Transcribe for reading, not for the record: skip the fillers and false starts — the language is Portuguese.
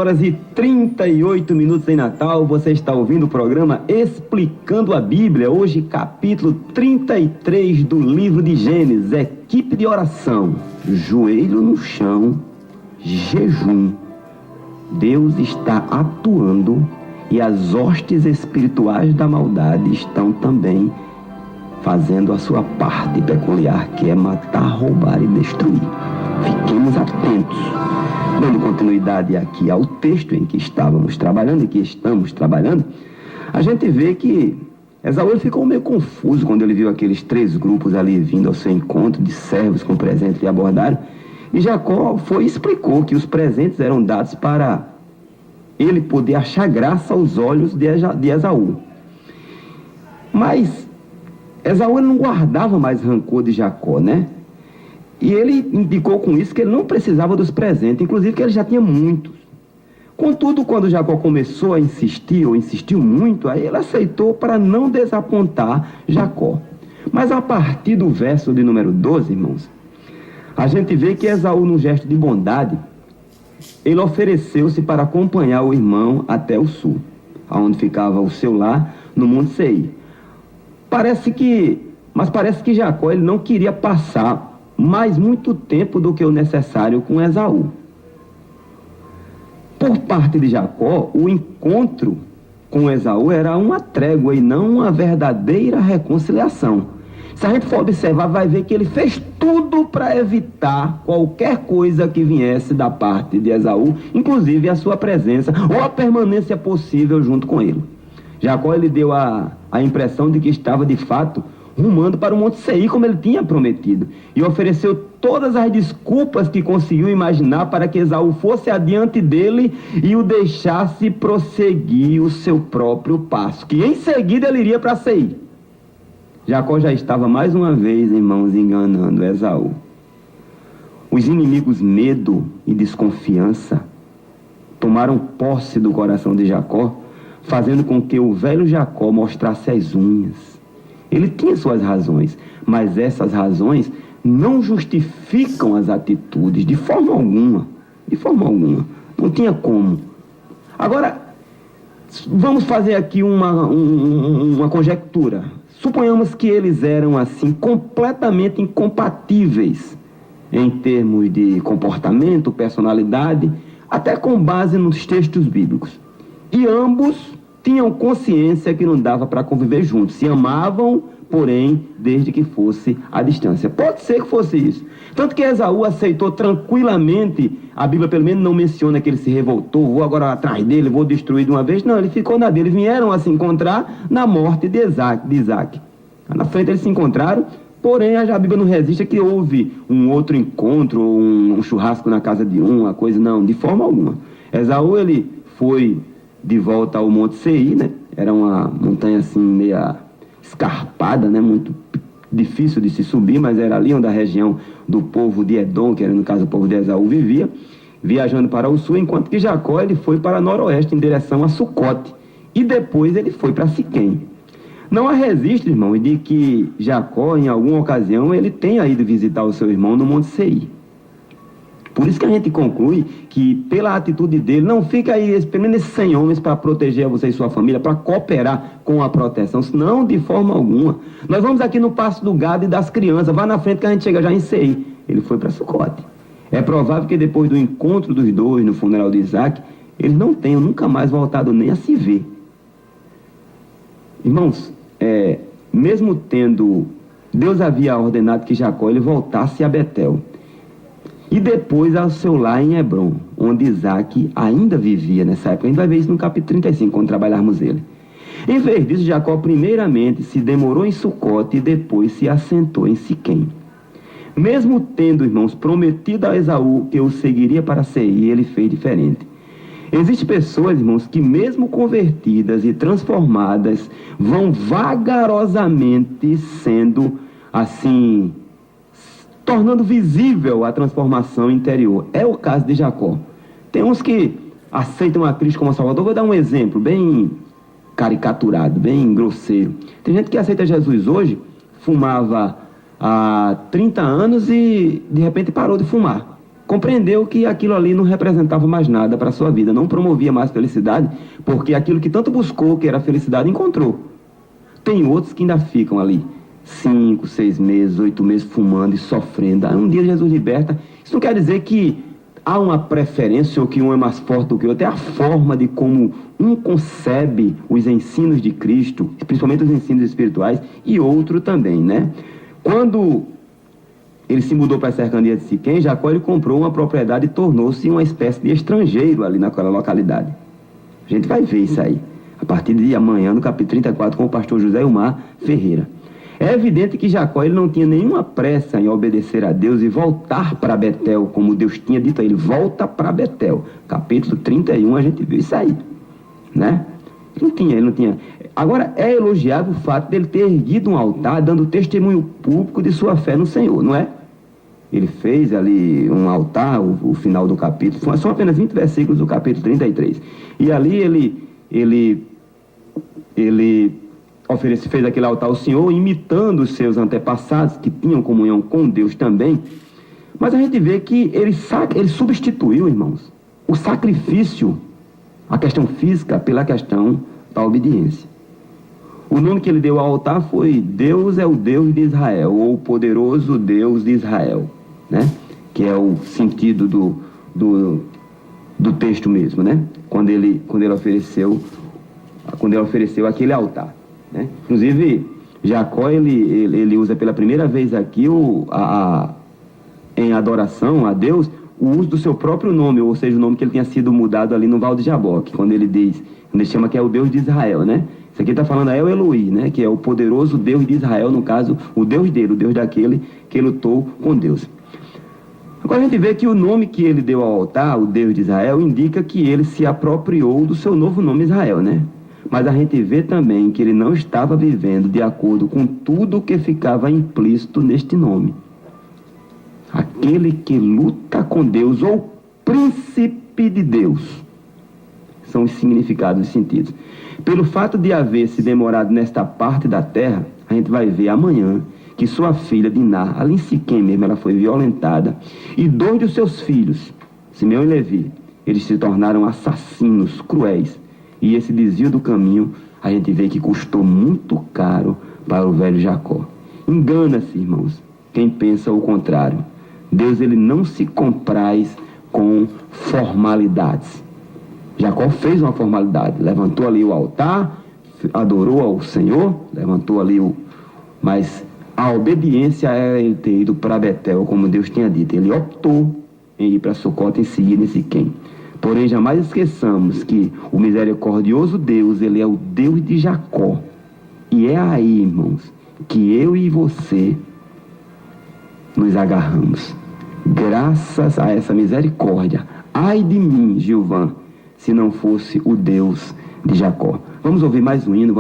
7h38 em Natal. Você está ouvindo o programa Explicando a Bíblia. Hoje, capítulo 33 do livro de Gênesis. Equipe de oração, joelho no chão, jejum. Deus está atuando e as hostes espirituais da maldade estão também fazendo a sua parte peculiar, que é matar, roubar e destruir. Fiquemos atentos. Dando continuidade aqui ao texto em que estávamos trabalhando e que estamos trabalhando, a gente vê que Esaú ficou meio confuso quando ele viu aqueles 3 grupos ali vindo ao seu encontro de servos com presentes que abordaram. E Jacó foi e explicou que os presentes eram dados para ele poder achar graça aos olhos de Esaú. Mas Esaú não guardava mais rancor de Jacó, né? E ele indicou com isso que ele não precisava dos presentes, inclusive que ele já tinha muitos. Contudo, quando Jacó começou a insistir, ou insistiu muito, aí ele aceitou para não desapontar Jacó. Mas a partir do verso de número 12, irmãos, a gente vê que Esaú, num gesto de bondade, ele ofereceu-se para acompanhar o irmão até o sul, aonde ficava o seu lar, no Monte Seir. Parece que Jacó ele não queria passar mais muito tempo do que o necessário com Esaú. Por parte de Jacó, o encontro com Esaú era uma trégua e não uma verdadeira reconciliação. Se a gente for observar, vai ver que ele fez tudo para evitar qualquer coisa que viesse da parte de Esaú, inclusive a sua presença ou a permanência possível junto com ele. Jacó ele deu a impressão de que estava de fato rumando para o Monte Seir, como ele tinha prometido, e ofereceu todas as desculpas que conseguiu imaginar para que Esaú fosse adiante dele e o deixasse prosseguir o seu próprio passo, que em seguida ele iria para Seir. Jacó já estava mais uma vez, irmãos, enganando Esaú. Os inimigos medo e desconfiança tomaram posse do coração de Jacó, fazendo com que o velho Jacó mostrasse as unhas. Ele tinha suas razões, mas essas razões não justificam as atitudes de forma alguma. De forma alguma. Não tinha como. Agora, vamos fazer aqui uma conjectura. Suponhamos que eles eram, assim, completamente incompatíveis em termos de comportamento, personalidade, até com base nos textos bíblicos. E ambos tinham consciência que não dava para conviver juntos. Se amavam, porém, desde que fosse à distância. Pode ser que fosse isso. Tanto que Esaú aceitou tranquilamente, a Bíblia pelo menos não menciona que ele se revoltou, vou agora atrás dele, vou destruir de uma vez. Não, ele ficou na dele. Vieram a se encontrar na morte de Isaac. Na frente eles se encontraram, porém a Bíblia não resiste a que houve um outro encontro, ou um churrasco na casa de uma coisa, não, de forma alguma. Esaú, ele foi de volta ao Monte Seir, né? Era uma montanha assim meia escarpada, né? Muito difícil de se subir, mas era ali onde a região do povo de Edom, que era no caso o povo de Esaú, vivia, viajando para o sul, enquanto que Jacó ele foi para noroeste em direção a Sucote, e depois ele foi para Siquém. Não há registro, irmão, de que Jacó em alguma ocasião ele tenha ido visitar o seu irmão no Monte Seir. Por isso que a gente conclui que, pela atitude dele, não fica aí esperando esses 100 homens para proteger você e sua família, para cooperar com a proteção, senão de forma alguma. Nós vamos aqui no passo do gado e das crianças, vá na frente que a gente chega já em Seir. Ele foi para Sucote. É provável que depois do encontro dos dois no funeral de Isaac, eles não tenham nunca mais voltado nem a se ver. Irmãos, mesmo tendo, Deus havia ordenado que Jacó ele voltasse a Betel. E depois ao seu lar em Hebrom, onde Isaac ainda vivia nessa época. A gente vai ver isso no capítulo 35, quando trabalharmos ele. Em vez disso, Jacó primeiramente se demorou em Sucote e depois se assentou em Siquém. Mesmo tendo, irmãos, prometido a Esaú que o seguiria para Seir, ele fez diferente. Existem pessoas, irmãos, que mesmo convertidas e transformadas, vão vagarosamente sendo, assim, tornando visível a transformação interior. É o caso de Jacó. Tem uns que aceitam a Cristo como Salvador. Vou dar um exemplo bem caricaturado, bem grosseiro. Tem gente que aceita Jesus hoje, fumava há 30 anos e de repente parou de fumar. compreendeu que aquilo ali não representava mais nada para a sua vida, não promovia mais felicidade, porque aquilo que tanto buscou, que era a felicidade, encontrou. Tem outros que ainda ficam ali 5, 6 meses, 8 meses fumando e sofrendo. Aí um dia Jesus liberta. Isso não quer dizer que há uma preferência ou que um é mais forte do que o outro. É a forma de como um concebe os ensinos de Cristo, principalmente os ensinos espirituais, e outro também, né? Quando ele se mudou para a cercania de Siquém, Jacó ele comprou uma propriedade e tornou-se uma espécie de estrangeiro ali naquela localidade. A gente vai ver isso aí, a partir de amanhã, no capítulo 34, com o pastor José Ilmar Ferreira. É evidente que Jacó ele não tinha nenhuma pressa em obedecer a Deus e voltar para Betel, como Deus tinha dito a ele, volta para Betel. Capítulo 31, a gente viu isso aí, né? Ele não tinha. Agora, é elogiável o fato dele ter erguido um altar, dando testemunho público de sua fé no Senhor, não é? Ele fez ali um altar, o final do capítulo, são apenas 20 versículos do capítulo 33. E ali ele fez aquele altar ao Senhor, imitando os seus antepassados, que tinham comunhão com Deus também. Mas a gente vê que ele substituiu, irmãos, o sacrifício, a questão física, pela questão da obediência. O nome que ele deu ao altar foi Deus é o Deus de Israel, ou o poderoso Deus de Israel, né? Que é o sentido do texto mesmo, né? Quando ele ofereceu aquele altar, né? Inclusive, Jacó ele usa pela primeira vez aqui em adoração a Deus o uso do seu próprio nome, ou seja, o nome que ele tinha sido mudado ali no Val de Jaboque, quando ele chama que é o Deus de Israel, né? Isso aqui está falando a El Eloí, né? Que é o poderoso Deus de Israel, no caso, o Deus dele, o Deus daquele que lutou com Deus. Agora a gente vê que o nome que ele deu ao altar, o Deus de Israel, indica que ele se apropriou do seu novo nome Israel, né? Mas a gente vê também que ele não estava vivendo de acordo com tudo que ficava implícito neste nome. Aquele que luta com Deus, ou príncipe de Deus, são os significados e sentidos. Pelo fato de haver se demorado nesta parte da terra, a gente vai ver amanhã que sua filha Diná, ali em Siquém mesmo, ela foi violentada, e 2 dos seus filhos, Simeão e Levi, eles se tornaram assassinos cruéis. E esse desvio do caminho, a gente vê que custou muito caro para o velho Jacó. Engana-se, irmãos, quem pensa o contrário. Deus ele não se compraz com formalidades. Jacó fez uma formalidade, levantou ali o altar, adorou ao Senhor, levantou ali mas a obediência era ele ter ido para Betel, como Deus tinha dito. Ele optou em ir para Sucote em seguida em Siquém. Porém, jamais esqueçamos que o misericordioso Deus, ele é o Deus de Jacó. E é aí, irmãos, que eu e você nos agarramos. Graças a essa misericórdia. Ai de mim, Gilvan, se não fosse o Deus de Jacó. Vamos ouvir mais um hino.